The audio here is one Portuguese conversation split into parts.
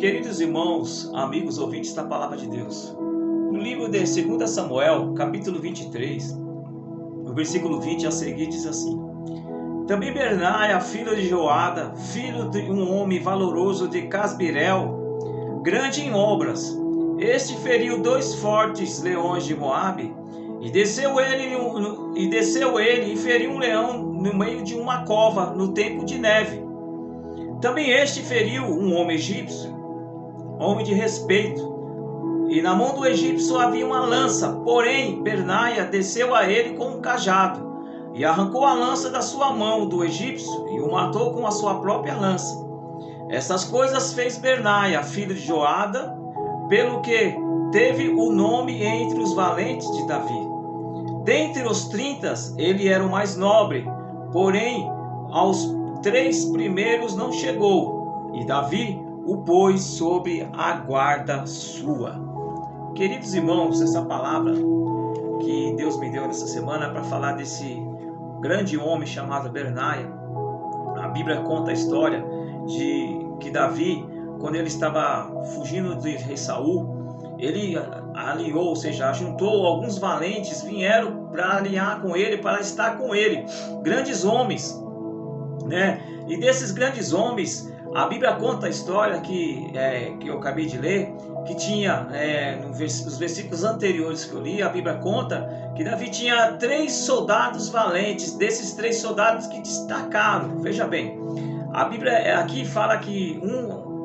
Queridos irmãos, amigos ouvintes da Palavra de Deus, no livro de 2 Samuel, capítulo 23, no versículo 20 a seguir diz assim: Também Bernaia, filho de Joada, filho de um homem valoroso de Casbirel, grande em obras, este feriu 2 fortes leões de Moabe, e desceu ele e feriu um leão no meio de uma cova no tempo de neve. Também este feriu um homem egípcio, homem de respeito, e na mão do egípcio havia uma lança, porém Bernaia desceu a ele com um cajado, e arrancou a lança da sua mão do egípcio, e o matou com a sua própria lança. Essas coisas fez Bernaia, filho de Joada, pelo que teve o nome entre os valentes de Davi. Dentre os 30, ele era o mais nobre, porém aos 3 primeiros não chegou, e Davi o pôs sobre a guarda sua. Queridos irmãos, essa palavra que Deus me deu nessa semana para falar desse grande homem chamado Bernaia. A Bíblia conta a história de que Davi, quando ele estava fugindo do rei Saul, ele aliou, ou seja, juntou alguns valentes, vieram para alinhar com ele, para estar com ele, grandes homens, né? E desses grandes homens, a Bíblia conta a história que eu acabei de ler, que tinha, nos versículos anteriores que eu li, a Bíblia conta que Davi tinha 3 soldados valentes, desses 3 soldados que destacaram. Veja bem, a Bíblia aqui fala que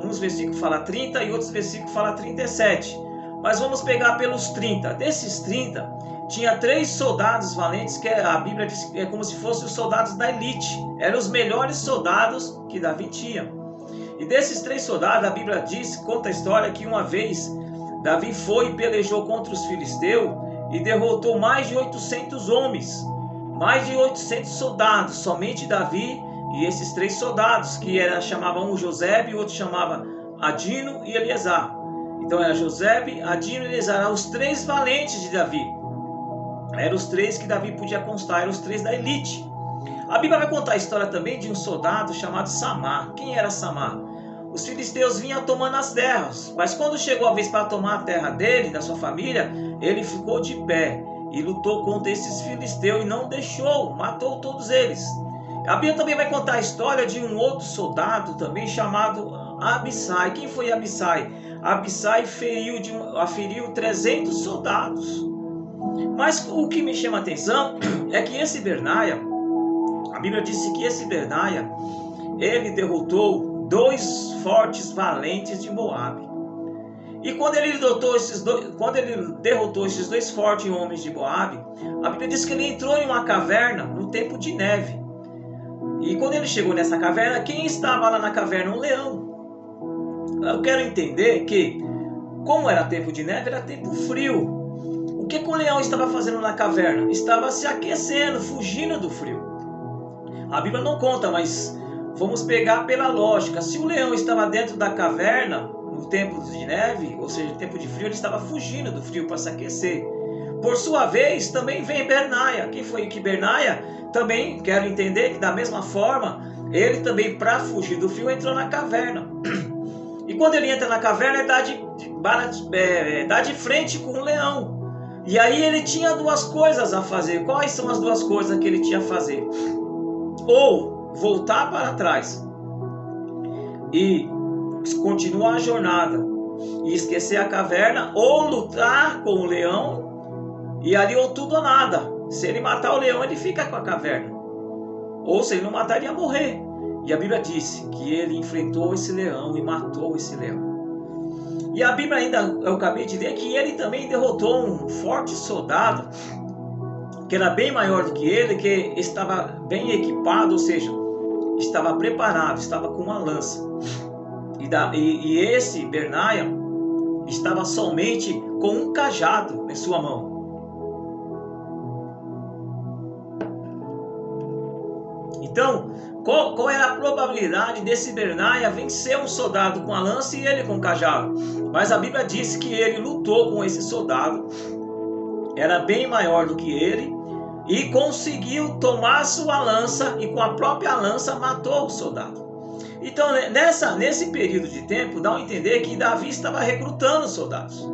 uns versículos fala 30 e outros versículos fala 37. Mas vamos pegar pelos 30. Desses 30, tinha 3 soldados valentes, que a Bíblia diz que é como se fossem os soldados da elite. Eram os melhores soldados que Davi tinha. E desses 3 soldados, a Bíblia conta a história que uma vez Davi foi e pelejou contra os filisteus e derrotou mais de 800 homens, mais de 800 soldados, somente Davi e esses 3 soldados, que chamavam um Josebe, o outro chamava Adino e Eleazar. Então era Josebe, Adino e Eleazar, eram os 3 valentes de Davi. Eram os 3 que Davi podia constar, eram os 3 da elite. A Bíblia vai contar a história também de um soldado chamado Samar. Quem era Samar? Os filisteus vinham tomando as terras, mas quando chegou a vez para tomar a terra dele, da sua família, ele ficou de pé e lutou contra esses filisteus e não deixou, matou todos eles. A Bíblia também vai contar a história de um outro soldado também chamado Abissai. Quem foi Abissai? Abissai feriu 300 soldados. Mas o que me chama a atenção é que esse Bernaia, a Bíblia disse que esse Bernaia, ele derrotou 2 fortes valentes de Moabe. E quando ele derrotou esses 2 fortes homens de Moabe, a Bíblia diz que ele entrou em uma caverna no tempo de neve. E quando ele chegou nessa caverna, quem estava lá na caverna? Um leão. Eu quero entender que, como era tempo de neve, era tempo frio. O que o leão estava fazendo na caverna? Estava se aquecendo, fugindo do frio. A Bíblia não conta, mas vamos pegar pela lógica. Se o leão estava dentro da caverna no tempo de neve, ou seja, no tempo de frio, ele estava fugindo do frio para se aquecer. Por sua vez, também vem Bernaia. Quem foi que Bernaia? Também quero entender que da mesma forma, ele também, para fugir do frio, entrou na caverna. E quando ele entra na caverna, dá de frente com o leão. E aí ele tinha 2 coisas a fazer. Quais são as 2 coisas que ele tinha a fazer? Ou voltar para trás e continuar a jornada e esquecer a caverna, ou lutar com o leão e ali ou tudo ou nada. Se ele matar o leão, ele fica com a caverna. Ou se ele não matar, ele ia morrer. E a Bíblia disse que ele enfrentou esse leão e matou esse leão. E a Bíblia ainda, eu acabei de ler, que ele também derrotou um forte soldado, que era bem maior do que ele, que estava bem equipado, ou seja, estava preparado, estava com uma lança. E esse Bernaia estava somente com um cajado em sua mão. Então, qual era a probabilidade desse Bernaia vencer um soldado com a lança e ele com o cajado? Mas a Bíblia disse que ele lutou com esse soldado, era bem maior do que ele, e conseguiu tomar sua lança e com a própria lança matou o soldado. Então, nesse período de tempo, dá a entender que Davi estava recrutando soldados.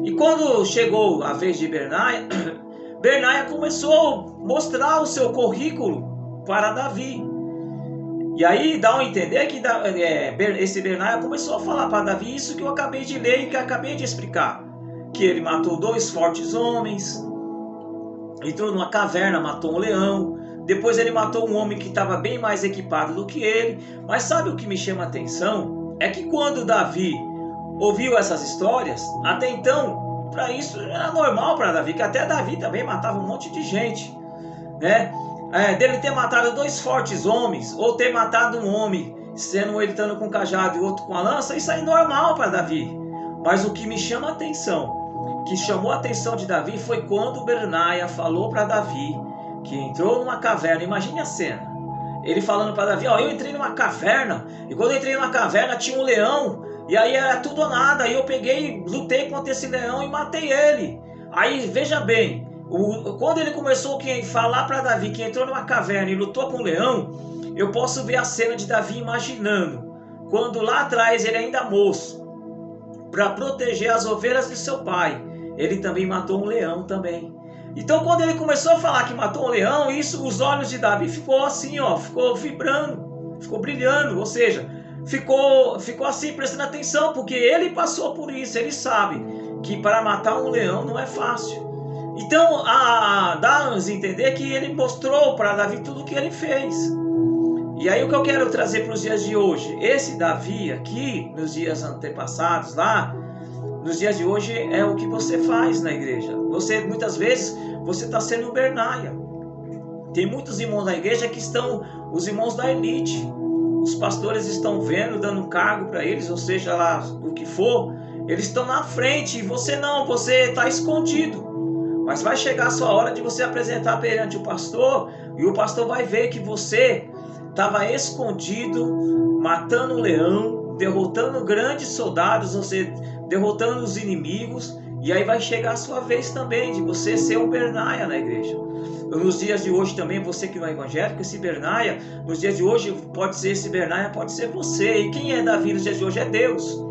E quando chegou a vez de Bernaia, Bernaia começou a mostrar o seu currículo para Davi. E aí dá a entender que esse Bernaia começou a falar para Davi isso que eu acabei de ler e que eu acabei de explicar. Que ele matou 2 fortes homens, entrou numa caverna, matou um leão. Depois ele matou um homem que estava bem mais equipado do que ele. Mas sabe o que me chama a atenção? É que quando Davi ouviu essas histórias, até então, para isso era normal para Davi, que até Davi também matava um monte de gente, né? Dele ter matado 2 fortes homens, ou ter matado um homem, sendo ele estando com cajado e outro com a lança, isso aí é normal para Davi. Mas o que me chama a atenção, que chamou a atenção de Davi, foi quando Bernaia falou para Davi, que entrou numa caverna. Imagine a cena, ele falando para Davi, eu entrei numa caverna, e quando eu entrei numa caverna tinha um leão, e aí era tudo ou nada, aí eu peguei, lutei contra esse leão e matei ele. Aí veja bem, quando ele começou a falar para Davi que entrou numa caverna e lutou com o leão, eu posso ver a cena de Davi imaginando, quando lá atrás ele ainda moço, para proteger as ovelhas de seu pai, ele também matou um leão também. Então quando ele começou a falar que matou um leão, os olhos de Davi ficou assim, ficou vibrando, ficou brilhando, ou seja, ficou assim prestando atenção, porque ele passou por isso, ele sabe que para matar um leão não é fácil. Então dá-nos a entender que ele mostrou para Davi tudo o que ele fez. E aí o que eu quero trazer para os dias de hoje, esse Davi aqui, nos dias antepassados lá, nos dias de hoje é o que você faz na igreja. Muitas vezes, você está sendo um Bernaia. Tem muitos irmãos na igreja que estão, os irmãos da elite. Os pastores estão vendo, dando cargo para eles, ou seja lá o que for, eles estão na frente e você não, você está escondido. Mas vai chegar a sua hora de você apresentar perante o pastor, e o pastor vai ver que você estava escondido, matando um leão, derrotando grandes soldados, ou seja, derrotando os inimigos, e aí vai chegar a sua vez também de você ser um Bernaia na igreja. Nos dias de hoje também, você que não é evangélico, esse Bernaia, nos dias de hoje pode ser esse Bernaia, pode ser você. E quem é Davi nos dias de hoje é Deus.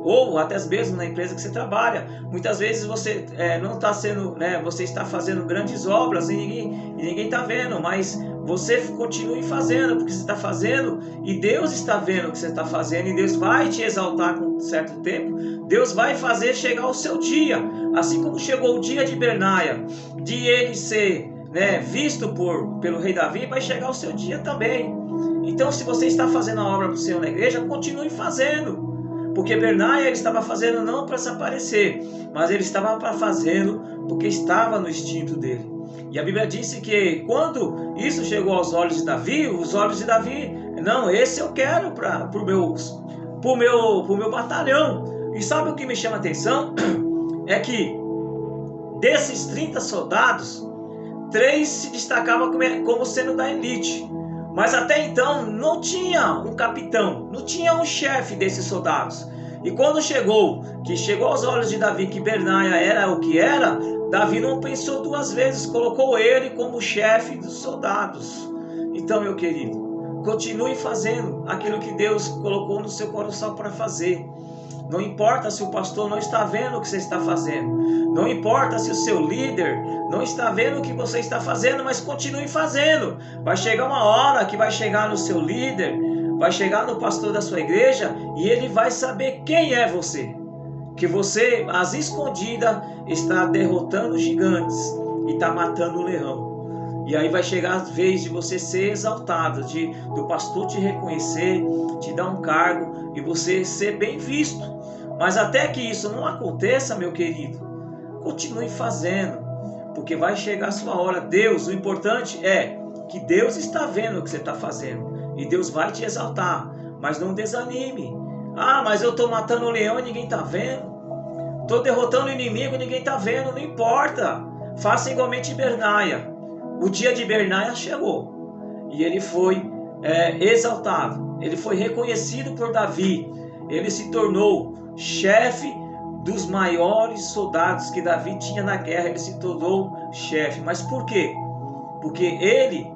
Ou até mesmo na empresa que você trabalha. Muitas vezes você não está sendo, você está fazendo grandes obras e ninguém está vendo, mas você continue fazendo, porque você está fazendo e Deus está vendo o que você está fazendo, e Deus vai te exaltar com um certo tempo. Deus vai fazer chegar o seu dia, assim como chegou o dia de Bernaia, de ele ser visto pelo rei Davi, vai chegar o seu dia também. Então, se você está fazendo a obra para o Senhor na igreja, continue fazendo. Porque Bernaia ele estava fazendo não para se aparecer, mas ele estava fazendo porque estava no instinto dele. E a Bíblia disse que quando isso chegou aos olhos de Davi, os olhos de Davi, não, esse eu quero para o meu batalhão. E sabe o que me chama a atenção? É que desses 30 soldados, 3 se destacavam como sendo da elite. Mas até então não tinha um capitão, não tinha um chefe desses soldados. E quando chegou aos olhos de Davi que Bernaia era o que era, Davi não pensou 2 vezes, colocou ele como chefe dos soldados. Então, meu querido, continue fazendo aquilo que Deus colocou no seu coração para fazer. Não importa se o pastor não está vendo o que você está fazendo. Não importa se o seu líder não está vendo o que você está fazendo, mas continue fazendo. Vai chegar uma hora que vai chegar no seu líder, vai chegar no pastor da sua igreja, e ele vai saber quem é você. Que você, às escondidas, está derrotando gigantes e está matando o leão. E aí vai chegar a vez de você ser exaltado, do pastor te reconhecer, te dar um cargo e você ser bem visto. Mas até que isso não aconteça, meu querido, continue fazendo, porque vai chegar a sua hora. Deus, o importante é que Deus está vendo o que você está fazendo e Deus vai te exaltar, mas não desanime. Mas eu estou matando o leão e ninguém está vendo, estou derrotando o inimigo e ninguém está vendo, não importa. Faça igualmente Bernaia. O dia de Bernaia chegou e ele foi exaltado, ele foi reconhecido por Davi, ele se tornou chefe dos maiores soldados que Davi tinha na guerra. Ele se tornou chefe. Mas por quê? Porque ele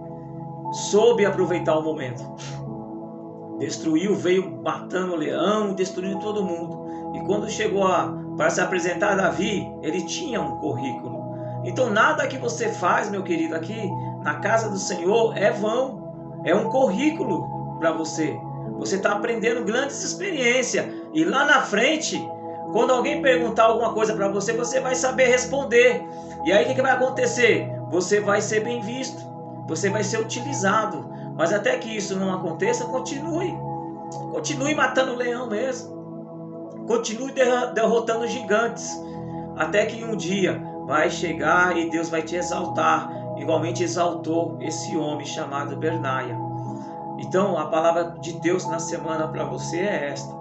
soube aproveitar o momento. destruiu, veio matando o leão, destruindo todo mundo. E quando chegou para se apresentar a Davi, ele tinha um currículo. Então nada que você faz, meu querido, aqui na casa do Senhor é vão. É um currículo para você. Você está aprendendo grandes experiências. E lá na frente, quando alguém perguntar alguma coisa para você, você vai saber responder. E aí o que vai acontecer? Você vai ser bem visto. Você vai ser utilizado. Mas até que isso não aconteça, continue. Continue matando o leão mesmo. Continue derrotando gigantes. Até que um dia vai chegar e Deus vai te exaltar. Igualmente exaltou esse homem chamado Bernaia. Então a palavra de Deus na semana para você é esta.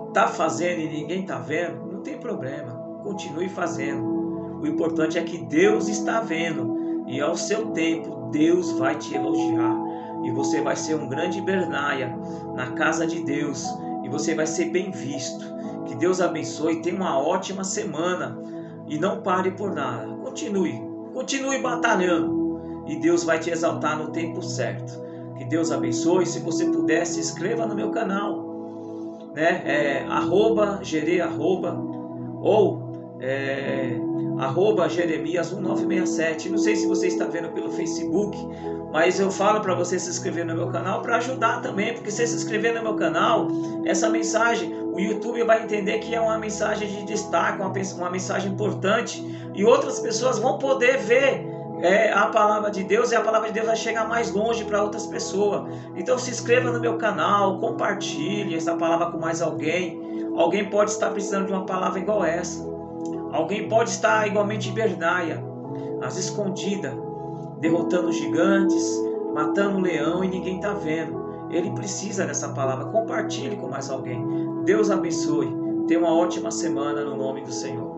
Está fazendo e ninguém está vendo? Não tem problema. Continue fazendo. O importante é que Deus está vendo. E ao seu tempo Deus vai te elogiar. E você vai ser um grande Bernaia na casa de Deus. E você vai ser bem visto. Que Deus abençoe. Tenha uma ótima semana. E não pare por nada. Continue batalhando. E Deus vai te exaltar no tempo certo. Que Deus abençoe. Se você puder, se inscreva no meu canal. @gere, ou @jeremias1967. Não sei se você está vendo pelo Facebook, mas eu falo para você se inscrever no meu canal para ajudar também, porque se inscrever no meu canal, essa mensagem, o YouTube vai entender que é uma mensagem de destaque, uma mensagem importante, e outras pessoas vão poder ver a palavra de Deus, e a palavra de Deus vai chegar mais longe para outras pessoas. Então se inscreva no meu canal, compartilhe essa palavra com mais alguém. Alguém pode estar precisando de uma palavra igual essa. Alguém pode estar igualmente em Bernaia, às escondidas, derrotando gigantes, matando um leão e ninguém está vendo. Ele precisa dessa palavra. Compartilhe com mais alguém. Deus abençoe. Tenha uma ótima semana no nome do Senhor.